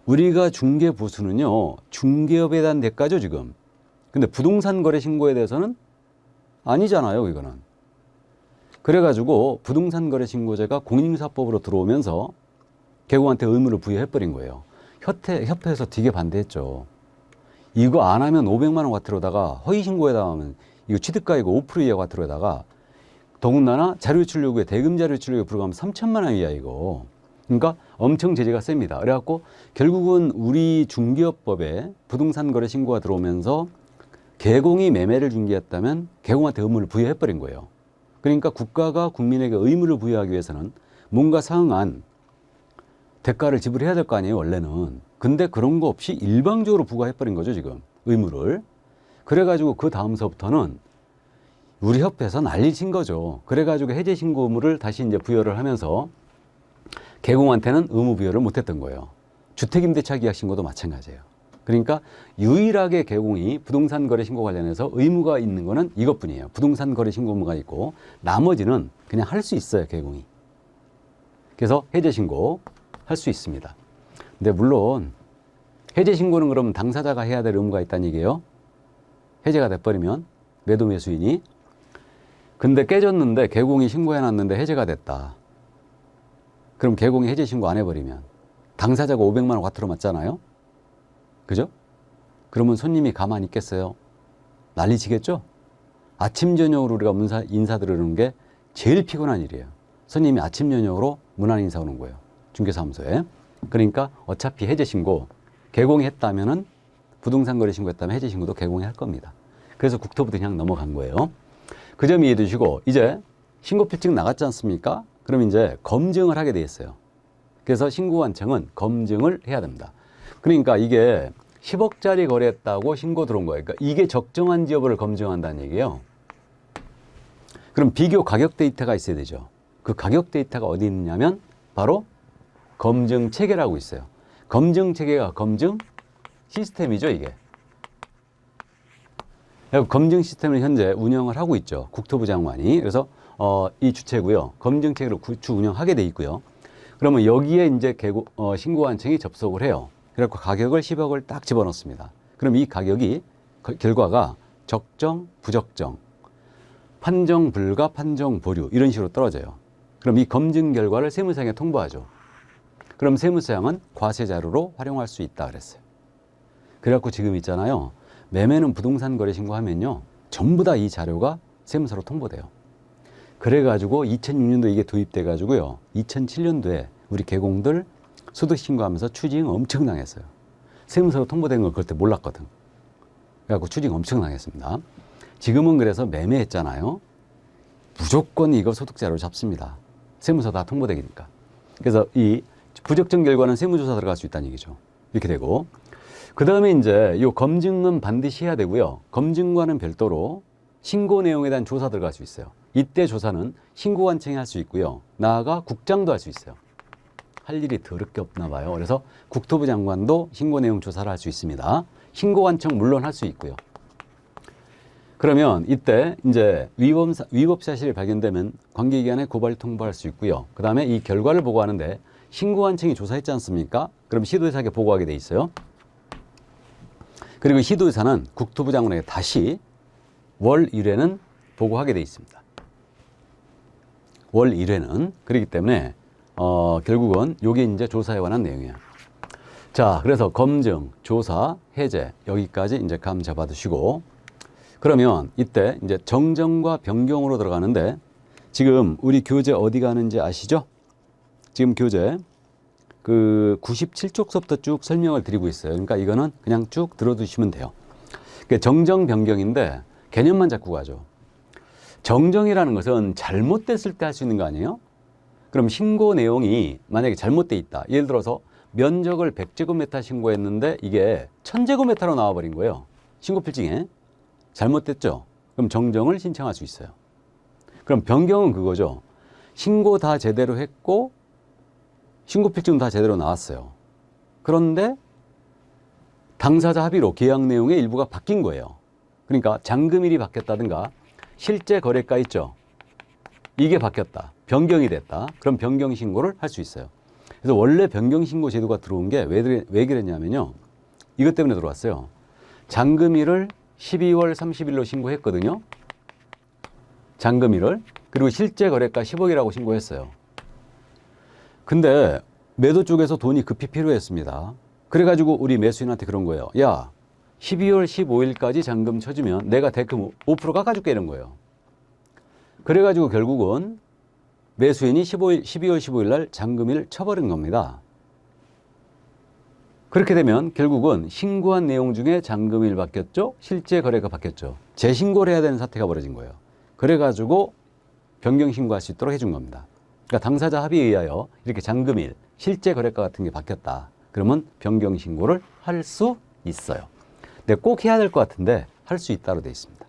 우리가 중개 보수는요, 중개업에 대한 대가죠, 지금. 근데 부동산 거래 신고에 대해서는 아니잖아요, 이거는. 그래가지고 부동산 거래 신고제가 공인중개사법으로 들어오면서 개공한테 의무를 부여해버린 거예요. 협회에서 되게 반대했죠. 이거 안 하면 500만 원 과태료에다가 허위 신고에다가 하면 이거 취득가이고 5% 이하 과태료에다가 더군다나 자료유출 요구에 대금 자료유출 요구에 불과하면 3천만 원 이하 이거. 그러니까 엄청 제재가 셉니다. 그래갖고 결국은 우리 중개업법에 부동산 거래 신고가 들어오면서 개공이 매매를 중개했다면 개공한테 의무를 부여해버린 거예요. 그러니까 국가가 국민에게 의무를 부여하기 위해서는 뭔가 상응한 대가를 지불해야 될 거 아니에요, 원래는. 근데 그런 거 없이 일방적으로 부과해버린 거죠, 지금. 의무를. 그래가지고 그 다음서부터는 우리 협회에서 난리 친 거죠. 그래가지고 해제 신고 의무를 다시 이제 부여를 하면서 개공한테는 의무 부여를 못했던 거예요. 주택임대차 계약 신고도 마찬가지예요. 그러니까 유일하게 개공이 부동산 거래 신고 관련해서 의무가 있는 거는 이것뿐이에요. 부동산 거래 신고 의무가 있고 나머지는 그냥 할 수 있어요, 개공이. 그래서 해제 신고 할 수 있습니다. 근데 물론 해제 신고는 그러면 당사자가 해야 될 의무가 있다는 얘기예요. 해제가 돼버리면 매도 매수인이. 근데 깨졌는데 개공이 신고해놨는데 해제가 됐다. 그럼 개공이 해제 신고 안 해버리면 당사자가 500만 원 과태료 맞잖아요. 그죠? 그러면 손님이 가만히 있겠어요? 난리치겠죠? 아침 저녁으로 우리가 인사 드리는 게 제일 피곤한 일이에요. 손님이 아침 저녁으로 문안 인사 오는 거예요. 중개사무소에. 그러니까 어차피 해제 신고 개공이 했다면은 부동산 거래 신고했다면 해제 신고도 개공이 할 겁니다. 그래서 국토부도 그냥 넘어간 거예요. 그 점 이해해 두시고 이제 신고 필증 나갔지 않습니까? 그럼 이제 검증을 하게 돼 있어요. 그래서 신고관청은 검증을 해야 됩니다. 그러니까 이게 10억짜리 거래했다고 신고 들어온 거예요. 그러니까 이게 적정한지 여부를 검증한다는 얘기예요. 그럼 비교 가격 데이터가 있어야 되죠. 그 가격 데이터가 어디 있냐면 바로 검증 체계라고 있어요. 검증 체계가 검증 시스템이죠, 이게. 검증 시스템을 현재 운영을 하고 있죠. 국토부 장관이. 그래서 이 주체고요. 검증 체계를 주 운영하게 돼 있고요. 그러면 여기에 이제 신고관청이 접속을 해요. 그래서 가격을 10억을 딱 집어넣습니다. 그럼 이 가격이 결과가 적정, 부적정, 판정 불가, 판정 보류 이런 식으로 떨어져요. 그럼 이 검증 결과를 세무서장에 통보하죠. 그럼 세무서장은 과세 자료로 활용할 수 있다 그랬어요. 그래갖고 지금 있잖아요. 매매는 부동산 거래 신고하면요. 전부 다 이 자료가 세무서로 통보돼요. 그래가지고 2006년도에 이게 도입돼가지고요. 2007년도에 우리 개공들 소득 신고하면서 추징 엄청 당했어요. 세무서로 통보된 걸 그때 몰랐거든. 그래갖고 추징 엄청 당했습니다. 지금은 그래서 매매했잖아요. 무조건 이거 소득자료로 잡습니다. 세무서 다 통보되니까. 그래서 이 부적정 결과는 세무조사 들어갈 수 있다는 얘기죠. 이렇게 되고. 그 다음에 이제 이 검증은 반드시 해야 되고요. 검증과는 별도로 신고 내용에 대한 조사 들어갈 수 있어요. 이때 조사는 신고관청이 할 수 있고요. 나아가 국장도 할 수 있어요. 할 일이 더럽게 없나 봐요. 그래서 국토부 장관도 신고 내용 조사를 할 수 있습니다. 신고관청 물론 할 수 있고요. 그러면 이때 이제 위법 사실이 발견되면 관계기관에 고발 통보할 수 있고요. 그 다음에 이 결과를 보고하는데 신고관청이 조사했지 않습니까? 그럼 시도지사에게 보고하게 돼 있어요. 그리고 시도지사는 국토부 장관에게 다시 월 1회는 보고하게 돼 있습니다. 월 1회는. 그렇기 때문에 결국은 이게 이제 조사에 관한 내용이에요. 자, 그래서 검증, 조사, 해제 여기까지 이제 감 잡아두시고 그러면 이때 이제 정정과 변경으로 들어가는데 지금 우리 교재 어디 가는지 아시죠? 지금 교재 그 97쪽서부터 쭉 설명을 드리고 있어요. 그러니까 이거는 그냥 쭉 들어두시면 돼요. 정정, 변경인데 개념만 잡고 가죠. 정정이라는 것은 잘못됐을 때 할 수 있는 거 아니에요? 그럼 신고 내용이 만약에 잘못돼 있다. 예를 들어서 면적을 100제곱미터 신고했는데 이게 1000제곱미터로 나와버린 거예요. 신고 필증에. 잘못됐죠? 그럼 정정을 신청할 수 있어요. 그럼 변경은 그거죠. 신고 다 제대로 했고 신고 필증 다 제대로 나왔어요. 그런데 당사자 합의로 계약 내용의 일부가 바뀐 거예요. 그러니까 잔금일이 바뀌었다든가 실제 거래가 있죠. 이게 바뀌었다. 변경이 됐다. 그럼 변경 신고를 할 수 있어요. 그래서 원래 변경 신고 제도가 들어온 게 왜 그랬냐면요. 이것 때문에 들어왔어요. 잔금일을 12월 30일로 신고했거든요. 잔금일을. 그리고 실제 거래가 10억이라고 신고했어요. 근데 매도 쪽에서 돈이 급히 필요했습니다. 그래가지고 우리 매수인한테 그런 거예요. 야, 12월 15일까지 잔금 쳐주면 내가 대금 5% 깎아줄게 이런 거예요. 그래가지고 결국은 매수인이 12월 15일 날 잔금일 쳐버린 겁니다. 그렇게 되면 결국은 신고한 내용 중에 잔금일 바뀌었죠. 실제 거래가 바뀌었죠. 재신고를 해야 되는 사태가 벌어진 거예요. 그래가지고 변경 신고할 수 있도록 해준 겁니다. 그러니까 당사자 합의에 의하여 이렇게 잔금일, 실제 거래가 같은 게 바뀌었다. 그러면 변경 신고를 할 수 있어요. 근데 꼭 해야 될 것 같은데 할 수 있다로 되어 있습니다.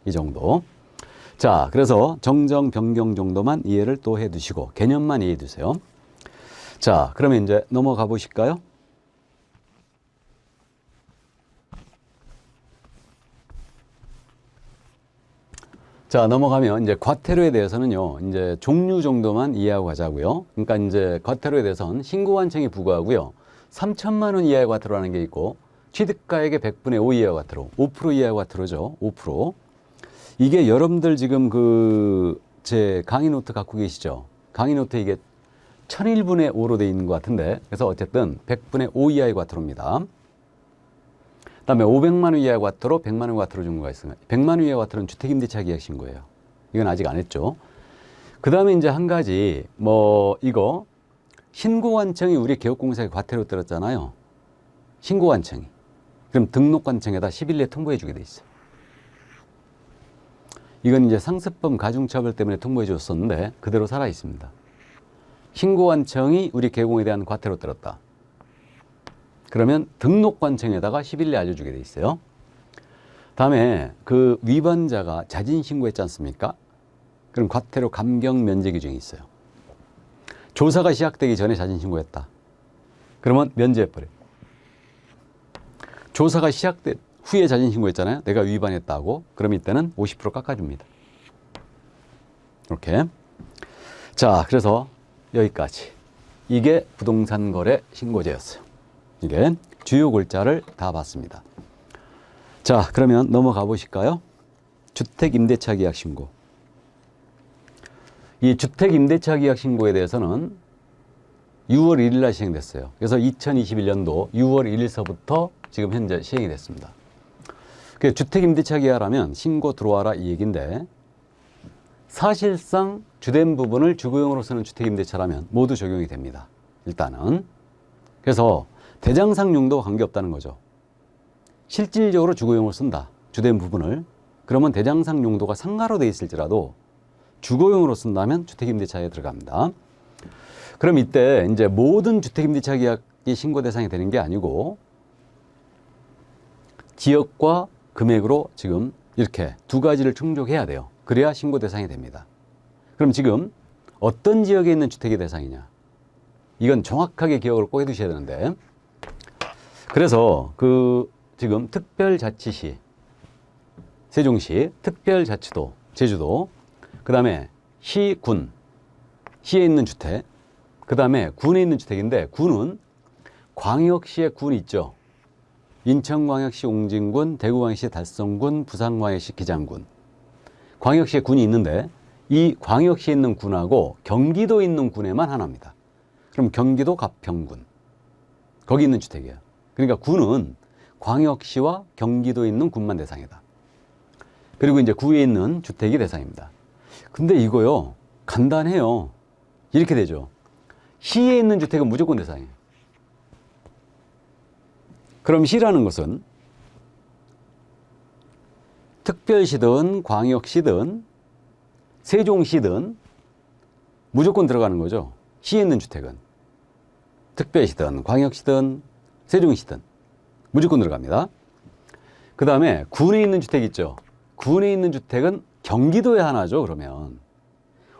이 정도. 자, 그래서 정정, 변경 정도만 이해를 또 해두시고 개념만 이해해 두세요. 자, 그러면 이제 넘어가 보실까요? 자, 넘어가면 이제 과태료에 대해서는요, 종류 정도만 이해하고 가자고요. 그러니까 이제 과태료에 대해서는 신고관청이 부과하고요. 3천만 원 이하의 과태료라는 게 있고 취득가액의 100분의 5 이하의 과태료, 5% 이하의 과태료죠. 5%. 이게 여러분들 지금 제 강의 노트 갖고 계시죠? 강의 노트 이게 1001분의 5로 되어 있는 것 같은데, 그래서 어쨌든 100분의 5 이하의 과태료입니다. 그 다음에 500만 원 이하의 과태료, 100만 원 과태료 준거가 있습니다. 100만 원 이하의 과태료는 주택임대차 계약 신고예요. 이건 아직 안 했죠. 그 다음에 이제 한 가지, 이거, 신고관청이 우리 개업공사에 과태료 들었잖아요. 신고관청이. 그럼 등록관청에다 10일 내에 통보해 주게 돼 있어요. 이건 이제 상습범 가중처벌 때문에 통보해 줬었는데 그대로 살아 있습니다. 신고관청이 우리 개공에 대한 과태료 들었다. 그러면 등록관청에다가 10일 내에 알려주게 돼 있어요. 다음에 그 위반자가 자진 신고했지 않습니까? 그럼 과태료 감경 면제 규정이 있어요. 조사가 시작되기 전에 자진 신고했다. 그러면 면제해버려요. 조사가 시작된 후에 자진 신고했잖아요. 내가 위반했다고. 그럼 이때는 50% 깎아줍니다. 이렇게. 자, 그래서 여기까지. 이게 부동산 거래 신고제였어요. 이게 주요 골자를 다 봤습니다. 자, 그러면 넘어가 보실까요? 주택임대차 계약 신고. 이 주택임대차 계약 신고에 대해서는 6월 1일 날 시행됐어요. 그래서 2021년도 6월 1일서부터 지금 현재 시행이 됐습니다. 주택임대차 계약하면 신고 들어와라 이 얘기인데, 사실상 주된 부분을 주거용으로 쓰는 주택임대차라면 모두 적용이 됩니다. 일단은. 그래서 대장상 용도와 관계없다는 거죠. 실질적으로 주거용으로 쓴다. 주된 부분을. 그러면 대장상 용도가 상가로 되어 있을지라도 주거용으로 쓴다면 주택임대차에 들어갑니다. 그럼 이때 이제 모든 주택임대차 계약이 신고 대상이 되는 게 아니고 지역과 금액으로 지금 이렇게 두 가지를 충족해야 돼요. 그래야 신고 대상이 됩니다. 그럼 지금 어떤 지역에 있는 주택이 대상이냐? 이건 정확하게 기억을 꼭 해두셔야 되는데, 그래서 지금 특별자치시, 세종시, 특별자치도, 제주도, 그 다음에 시, 군, 시에 있는 주택, 그 다음에 군에 있는 주택인데, 군은 광역시에 군이 있죠. 인천광역시 옹진군, 대구광역시 달성군, 부산광역시 기장군. 광역시에 군이 있는데 이 광역시에 있는 군하고 경기도에 있는 군에만 하나입니다. 그럼 경기도 가평군. 거기 있는 주택이에요. 그러니까 군은 광역시와 경기도에 있는 군만 대상이다. 그리고 이제 구에 있는 주택이 대상입니다. 근데 이거요, 간단해요. 이렇게 되죠. 시에 있는 주택은 무조건 대상이에요. 그럼 시라는 것은 특별시든 광역시든 세종시든 무조건 들어가는 거죠. 시에 있는 주택은. 특별시든 광역시든 세종시든 무조건 들어갑니다. 그 다음에 군에 있는 주택 있죠. 군에 있는 주택은 경기도에 하나죠. 그러면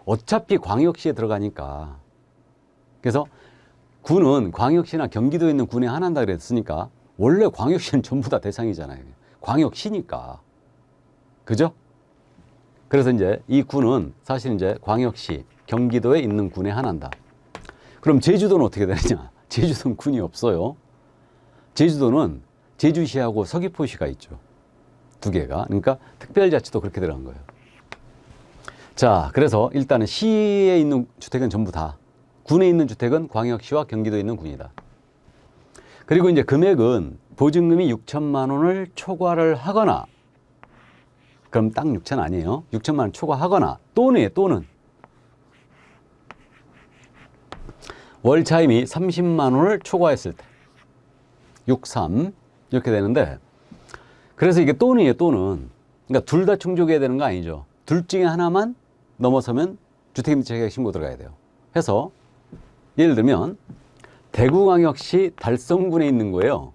어차피 광역시에 들어가니까. 그래서 군은 광역시나 경기도에 있는 군에 하나 한다 그랬으니까 원래 광역시는 전부 다 대상이잖아요. 광역시니까. 그죠? 그래서 이제 이 군은 사실 이제 광역시, 경기도에 있는 군에 하나인다. 그럼 제주도는 어떻게 되느냐? 제주도는 군이 없어요. 제주도는 제주시하고 서귀포시가 있죠. 두 개가. 그러니까 특별자치도 그렇게 들어간 거예요. 자, 그래서 일단은 시에 있는 주택은 전부 다, 군에 있는 주택은 광역시와 경기도에 있는 군이다. 그리고 이제 금액은 보증금이 6천만 원을 초과를 하거나, 그럼 딱 6천 아니에요. 6천만 원 초과하거나 또는 월 차임이 30만 원을 초과했을 때 63 이렇게 되는데, 그래서 이게 또는이에요. 또는. 그러니까 둘 다 충족해야 되는 거 아니죠. 둘 중에 하나만 넘어서면 주택임대차 계약 신고 들어가야 돼요. 해서 예를 들면 대구광역시 달성군에 있는 거예요.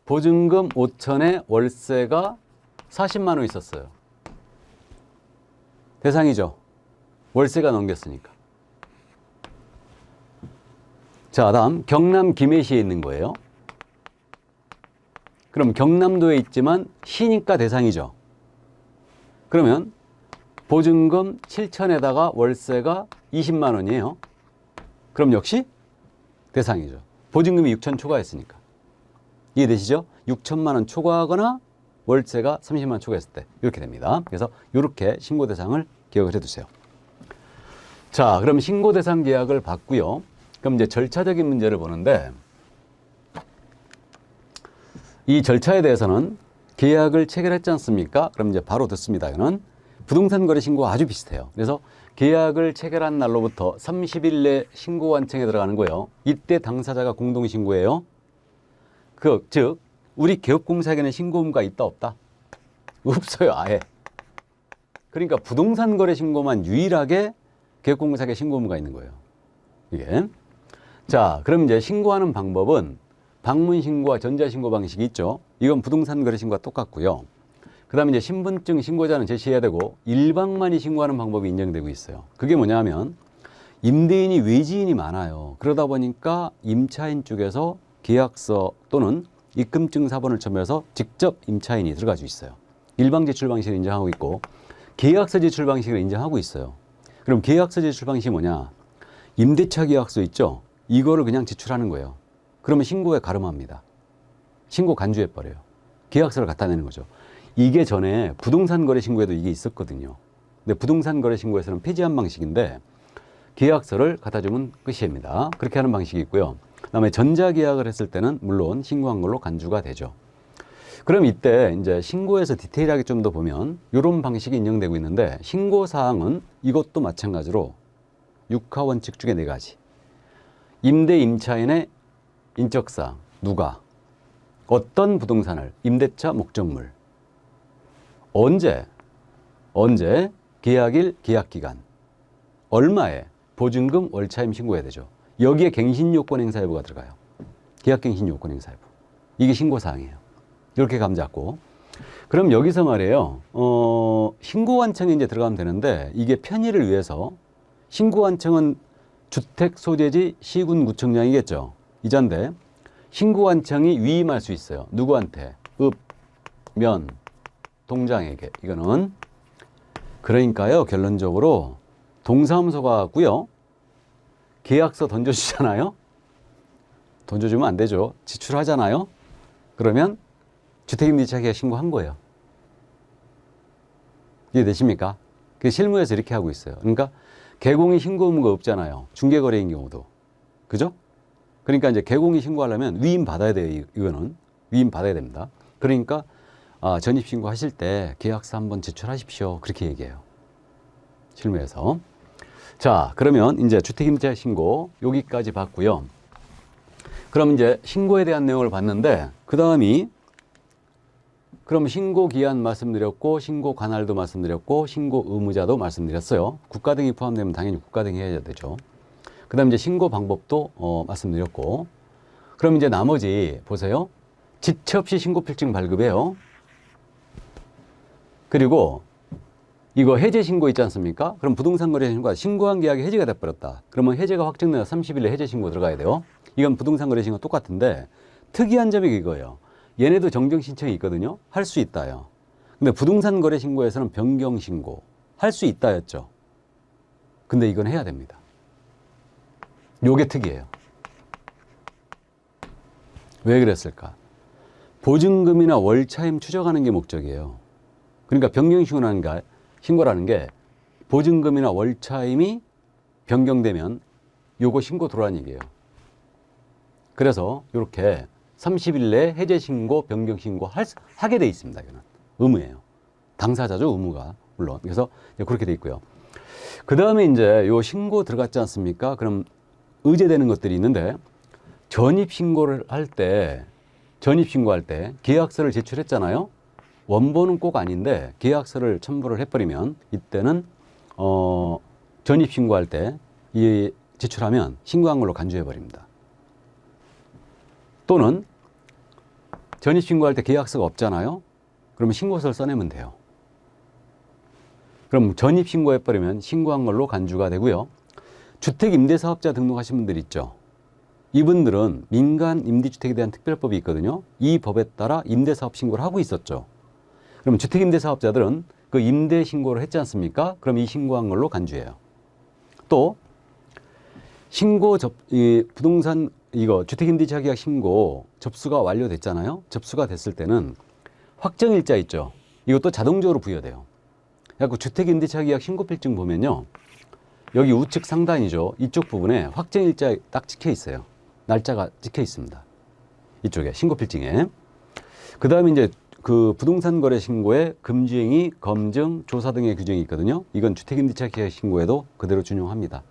보증금 5천에 월세가 40만 원 있었어요. 대상이죠. 월세가 넘겼으니까. 자, 다음 경남 김해시에 있는 거예요. 그럼 경남도에 있지만 시니까 대상이죠. 그러면 보증금 7천에다가 월세가 20만 원이에요. 그럼 역시 대상이죠. 보증금이 6천 초과했으니까. 이해되시죠? 6천만 원 초과하거나 월세가 30만 원 초과했을 때 이렇게 됩니다. 그래서 이렇게 신고 대상을 기억을 해두세요. 자, 그럼 신고 대상 계약을 받고요. 그럼 이제 절차적인 문제를 보는데 이 절차에 대해서는 계약을 체결했지 않습니까? 그럼 이제 바로 듣습니다. 이거는 부동산 거래 신고와 아주 비슷해요. 그래서 계약을 체결한 날로부터 30일 내 신고 완청에 들어가는 거예요. 이때 당사자가 공동신고예요. 즉 우리 개업공사에게는 신고 의무가 있다 없다? 없어요. 아예. 그러니까 부동산 거래 신고만 유일하게 개업공사에게 신고 의무가 있는 거예요. 이게. 자, 그럼 이제 신고하는 방법은 방문 신고와 전자 신고 방식이 있죠. 이건 부동산 거래 신고와 똑같고요. 그다음에 이제 신분증 신고자는 제시해야 되고 일방만이 신고하는 방법이 인정되고 있어요. 그게 뭐냐면 임대인이 외지인이 많아요. 그러다 보니까 임차인 쪽에서 계약서 또는 입금증 사본을 첨부해서 직접 임차인이 들어갈 수 있어요. 일방 제출 방식을 인정하고 있고 계약서 제출 방식을 인정하고 있어요. 그럼 계약서 제출 방식이 뭐냐? 임대차 계약서 있죠? 이거를 그냥 제출하는 거예요. 그러면 신고에 가름합니다. 신고 간주해버려요. 계약서를 갖다 내는 거죠. 이게 전에 부동산 거래 신고에도 이게 있었거든요. 근데 부동산 거래 신고에서는 폐지한 방식인데 계약서를 갖다 주면 끝입니다. 그렇게 하는 방식이 있고요. 그다음에 전자계약을 했을 때는 물론 신고한 걸로 간주가 되죠. 그럼 이때 이제 신고에서 디테일하게 좀 더 보면 이런 방식이 인정되고 있는데 신고사항은 이것도 마찬가지로 육하원칙 중에 4가지. 임대 임차인의 인적사항, 누가, 어떤 부동산을, 임대차 목적물, 언제, 계약일, 계약기간, 얼마에, 보증금, 월차임 신고해야 되죠. 여기에 갱신요건 행사 여부가 들어가요. 계약갱신요건 행사 여부. 이게 신고사항이에요. 이렇게 감 잡고. 그럼 여기서 말이에요. 신고완청에 이제 들어가면 되는데 이게 편의를 위해서 신고완청은 주택 소재지 시군 구청장이겠죠. 이자인데 신고완청이 위임할 수 있어요. 누구한테? 읍, 면, 동장에게. 이거는 그러니까요. 결론적으로 동사무소가 같고요. 계약서 던져주잖아요. 던져주면 안 되죠. 지출하잖아요. 그러면 주택임대차 계약 신고한 거예요. 이해되십니까? 그 실무에서 이렇게 하고 있어요. 그러니까 개공이 신고 의무가 없잖아요. 중개거래인 경우도. 그죠? 그러니까 이제 개공이 신고하려면 위임 받아야 돼요. 이거는. 위임 받아야 됩니다. 그러니까 전입신고 하실 때 계약서 한번 제출하십시오. 그렇게 얘기해요. 실무에서. 자, 그러면 이제 주택임대차 신고 여기까지 봤고요. 그럼 이제 신고에 대한 내용을 봤는데 그 다음이 그럼 신고 기한 말씀드렸고 신고 관할도 말씀드렸고 신고 의무자도 말씀드렸어요. 국가 등이 포함되면 당연히 국가 등이 해야 되죠. 그 다음에 이제 신고 방법도 말씀드렸고 그럼 이제 나머지 보세요. 지체 없이 신고필증 발급해요. 그리고 이거 해제 신고 있지 않습니까? 그럼 부동산 거래 신고가 신고한 계약이 해제가 돼버렸다. 그러면 해제가 확정되어 30일에 해제 신고 들어가야 돼요. 이건 부동산 거래 신고 똑같은데 특이한 점이 이거예요. 얘네도 정정 신청이 있거든요. 할 수 있다요. 근데 부동산 거래 신고에서는 변경 신고 할 수 있다였죠. 근데 이건 해야 됩니다. 요게 특이해요. 왜 그랬을까? 보증금이나 월차임 추적하는 게 목적이에요. 그러니까 변경 신고라는 게 보증금이나 월차임이 변경되면 요거 신고 들어라는 얘기예요. 그래서 이렇게 30일 내에 해제 신고, 변경 신고 하게 돼 있습니다. 이거는 의무예요. 당사자죠, 의무가. 물론. 그래서 그렇게 돼 있고요. 그 다음에 이제 요 신고 들어갔지 않습니까? 그럼 의제되는 것들이 있는데 전입신고를 할 때 계약서를 제출했잖아요. 원본은 꼭 아닌데 계약서를 첨부를 해버리면 이때는 전입신고할 때 이 제출하면 신고한 걸로 간주해버립니다. 또는 전입신고할 때 계약서가 없잖아요. 그러면 신고서를 써내면 돼요. 그럼 전입신고해버리면 신고한 걸로 간주가 되고요. 주택임대사업자 등록하신 분들 있죠. 이분들은 민간 임대주택에 대한 특별법이 있거든요. 이 법에 따라 임대사업 신고를 하고 있었죠. 그럼 주택임대사업자들은 그 임대신고를 했지 않습니까? 그럼 이 신고한 걸로 간주해요. 또 부동산 이거 주택임대차 계약 신고 접수가 완료됐잖아요. 접수가 됐을 때는 확정일자 있죠. 이것도 자동적으로 부여돼요. 그래서 주택임대차 계약 신고필증 보면요. 여기 우측 상단이죠. 이쪽 부분에 확정일자 딱 찍혀 있어요. 날짜가 찍혀 있습니다. 이쪽에 신고필증에. 그 다음에 이제 그 부동산 거래 신고에 금주행위, 검증, 조사 등의 규정이 있거든요. 이건 주택임대차 계약 신고에도 그대로 준용합니다.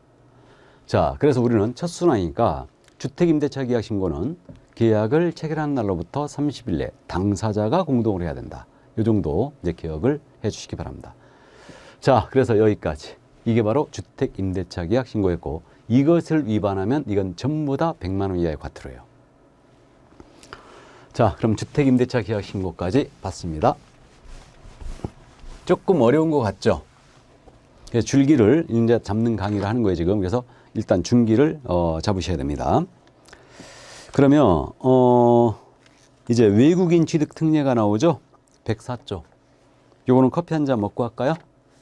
자, 그래서 우리는 첫 순환이니까 주택임대차 계약 신고는 계약을 체결한 날로부터 30일 내 당사자가 공동으로 해야 된다. 이 정도 이제 기억을 해 주시기 바랍니다. 자, 그래서 여기까지. 이게 바로 주택임대차 계약 신고였고, 이것을 위반하면 이건 전부 다 100만 원 이하의 과태료예요. 자, 그럼 주택임대차 계약 신고까지 봤습니다. 조금 어려운 것 같죠? 줄기를 이제 잡는 강의를 하는 거예요, 지금. 그래서 일단 중기를 잡으셔야 됩니다. 그러면 이제 외국인 취득 특례가 나오죠? 104조. 요거는 커피 한 잔 먹고 할까요?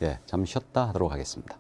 예, 잠시 쉬었다 하도록 하겠습니다.